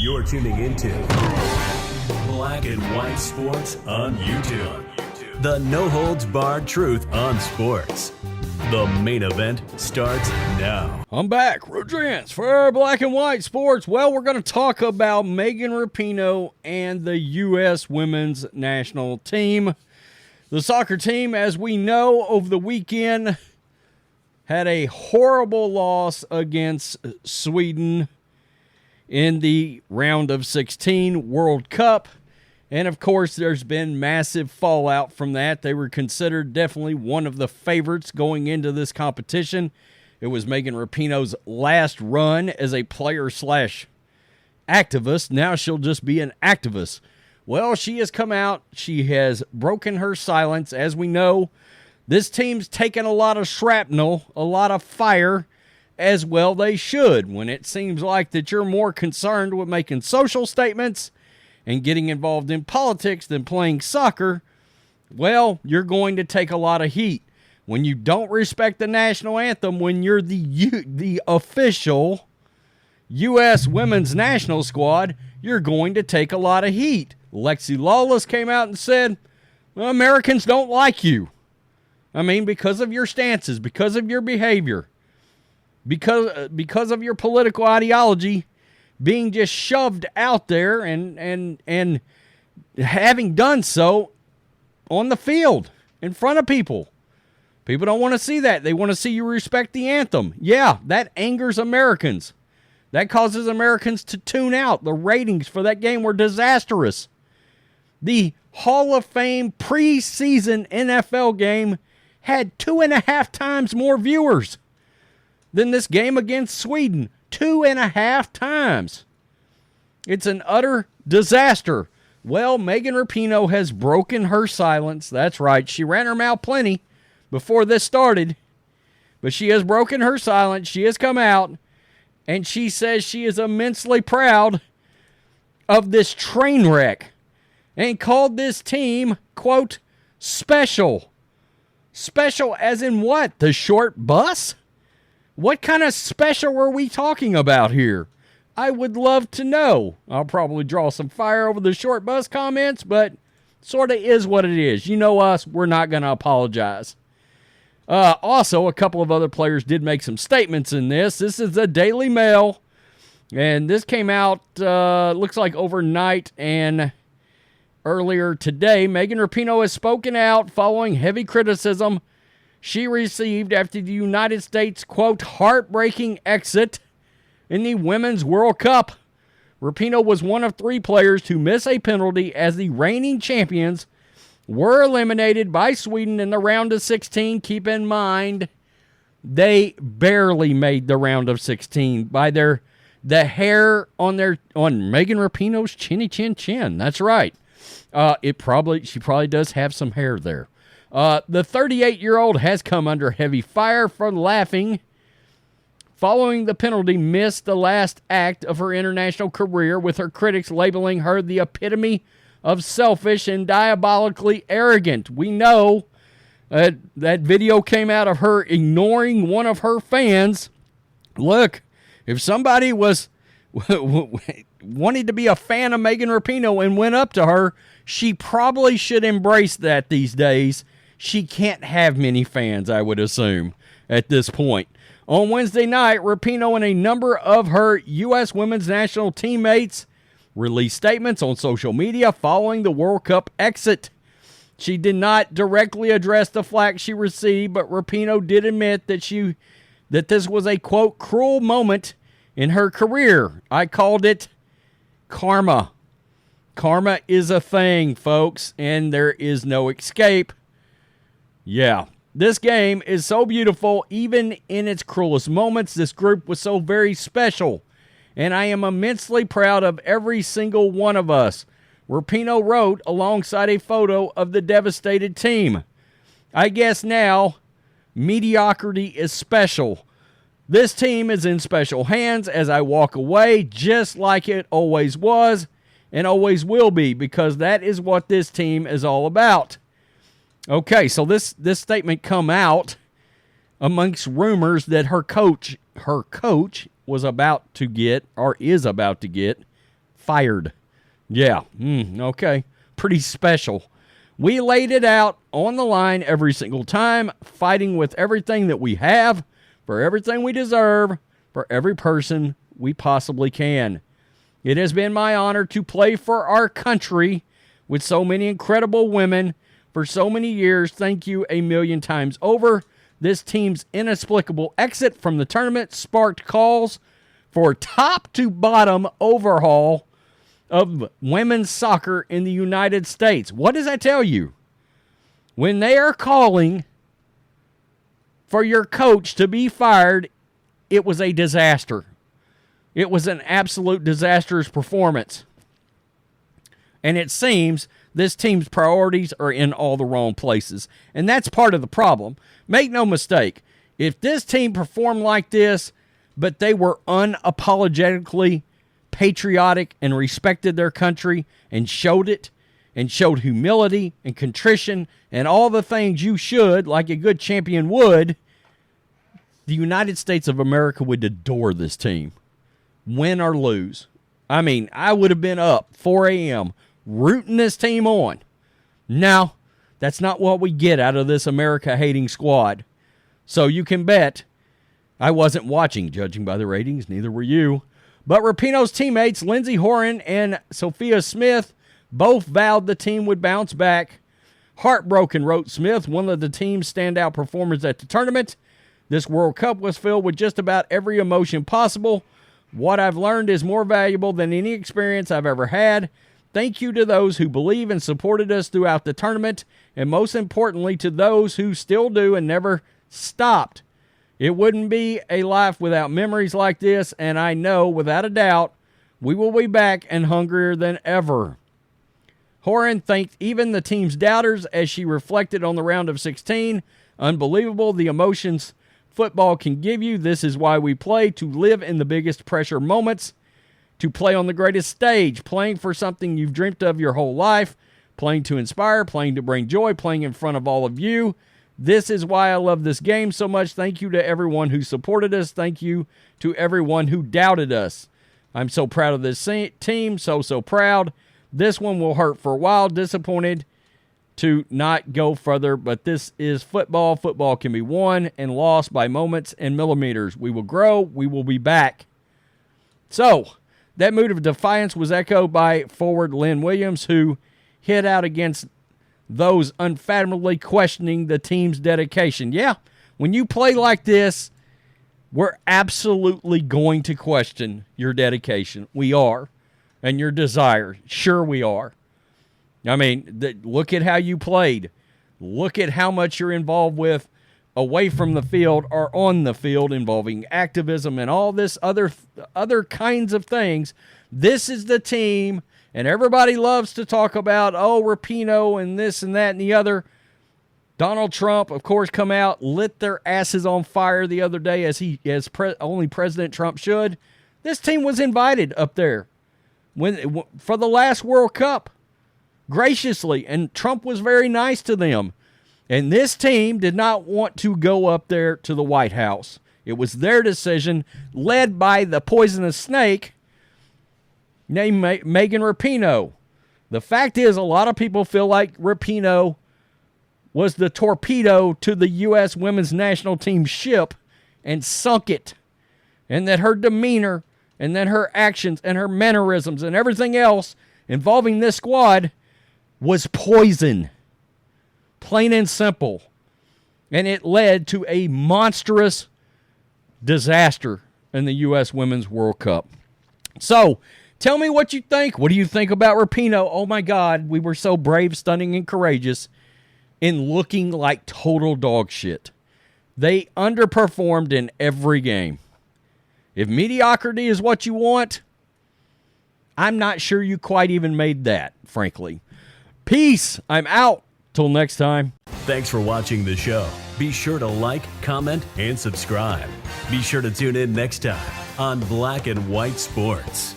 You're tuning into Black and White Sports on YouTube. The no-holds-barred truth on sports. The main event starts now. I'm back, Rodrance, for Black and White Sports. Well, we're going to talk about Megyn Rapinoe and the U.S. Women's National Team. The soccer team, as we know, over the weekend had a horrible loss against Sweden in the round of 16 World Cup. And, of course, there's been massive fallout from that. They were considered definitely one of the favorites going into this competition. It was Megyn Rapinoe's last run as a player/activist. Now she'll just be an activist. Well, she has come out. She has broken her silence. As we know, this team's taken a lot of shrapnel, a lot of fire, as well they should. When it seems like that you're more concerned with making social statements and getting involved in politics than playing soccer, well, you're going to take a lot of heat. When you don't respect the national anthem, when you're the official U.S. Women's National Squad, you're going to take a lot of heat. Alexi Lalas came out and said, well, Americans don't like you. I mean, because of your stances, because of your behavior, because of your political ideology being just shoved out there and having done so on the field in front of people. People don't want to see that. They want to see you respect the anthem. Yeah, that angers Americans. That causes Americans to tune out. The ratings for that game were disastrous. The Hall of Fame preseason NFL game had 2.5 times more viewers than this game against Sweden. 2.5 times. It's an utter disaster. Well, Megyn Rapinoe has broken her silence. That's right. She ran her mouth plenty before this started, but she has broken her silence. She has come out, and she says she is immensely proud of this train wreck and called this team, quote, special. Special as in what? The short bus? What kind of special are we talking about here? I would love to know. I'll probably draw some fire over the short bus comments, but sort of is what it is. You know us, we're not going to apologize. Also, a couple of other players did make some statements in this. This is the Daily Mail, and this came out, looks like overnight and earlier today. Megyn Rapinoe has spoken out following heavy criticism she received after the United States, quote, heartbreaking exit in the Women's World Cup. Rapinoe was one of 3 players to miss a penalty as the reigning champions were eliminated by Sweden in the round of 16. Keep in mind, they barely made the round of 16 by the hair on Megyn Rapinoe's chinny chin. That's right. She probably does have some hair there. The 38-year-old has come under heavy fire for laughing following the penalty, missed the last act of her international career, with her critics labeling her the epitome of selfish and diabolically arrogant. We know that video came out of her ignoring one of her fans. Look, if somebody was wanted to be a fan of Megyn Rapinoe and went up to her, she probably should embrace that these days. She can't have many fans, I would assume, at this point. On Wednesday night, Rapinoe and a number of her U.S. Women's National teammates released statements on social media following the World Cup exit. She did not directly address the flack she received, but Rapinoe did admit that this was a, quote, cruel moment in her career. I called it karma. Karma is a thing, folks, and there is no escape. Yeah, this game is so beautiful, even in its cruelest moments. This group was so very special, and I am immensely proud of every single one of us. Rapinoe wrote alongside a photo of the devastated team. I guess now, mediocrity is special. This team is in special hands as I walk away, just like it always was and always will be, because that is what this team is all about. Okay, so this statement come out amongst rumors that her coach was about to get, or is about to get, fired. Yeah, okay. Pretty special. We laid it out on the line every single time, fighting with everything that we have, for everything we deserve, for every person we possibly can. It has been my honor to play for our country with so many incredible women for so many years. Thank you a million times over. This team's inexplicable exit from the tournament sparked calls for top to bottom overhaul of women's soccer in the United States. What does that tell you? When they are calling for your coach to be fired, it was a disaster. It was an absolute disastrous performance. And it seems this team's priorities are in all the wrong places. And that's part of the problem. Make no mistake, if this team performed like this, but they were unapologetically patriotic and respected their country and showed it, and showed humility and contrition and all the things you should, like a good champion would, the United States of America would adore this team, win or lose. I mean, I would have been up 4 a.m. rooting this team on. Now, that's not what we get out of this America-hating squad. So you can bet I wasn't watching, judging by the ratings. Neither were you. But Rapinoe's teammates, Lindsey, Horan, and Sophia Smith, both vowed the team would bounce back. Heartbroken, wrote Smith, one of the team's standout performers at the tournament. This World Cup was filled with just about every emotion possible. What I've learned is more valuable than any experience I've ever had. Thank you to those who believe and supported us throughout the tournament, and most importantly to those who still do and never stopped. It wouldn't be a life without memories like this, and I know, without a doubt, we will be back and hungrier than ever. Horan thanked even the team's doubters as she reflected on the round of 16. Unbelievable the emotions football can give you. This is why we play, to live in the biggest pressure moments, to play on the greatest stage, playing for something you've dreamt of your whole life, playing to inspire, playing to bring joy, playing in front of all of you. This is why I love this game so much. Thank you to everyone who supported us. Thank you to everyone who doubted us. I'm so proud of this team, so proud. This one will hurt for a while. Disappointed to not go further, but this is football. Football can be won and lost by moments and millimeters. We will grow. We will be back. So, that mood of defiance was echoed by forward Lynn Williams, who hit out against those unfathomably questioning the team's dedication. Yeah, when you play like this, we're absolutely going to question your dedication. We are. And your desire. Sure we are. I mean, look at how you played. Look at how much you're involved with away from the field or on the field, involving activism and all this other kinds of things. This is the team, and everybody loves to talk about, Rapinoe and this and that and the other. Donald Trump, of course, come out, lit their asses on fire the other day, as only President Trump should. This team was invited up there for the last World Cup, graciously, and Trump was very nice to them. And this team did not want to go up there to the White House. It was their decision, led by the poisonous snake named Megyn Rapinoe. The fact is, a lot of people feel like Rapinoe was the torpedo to the U.S. women's national team ship and sunk it, and that her demeanor and then her actions and her mannerisms and everything else involving this squad was poison. Plain and simple. And it led to a monstrous disaster in the U.S. Women's World Cup. So, tell me what you think. What do you think about Rapinoe? Oh my God, we were so brave, stunning, and courageous in looking like total dog shit. They underperformed in every game. If mediocrity is what you want, I'm not sure you quite even made that, frankly. Peace. I'm out. Till next time. Thanks for watching the show. Be sure to like, comment, and subscribe. Be sure to tune in next time on Black and White Sports.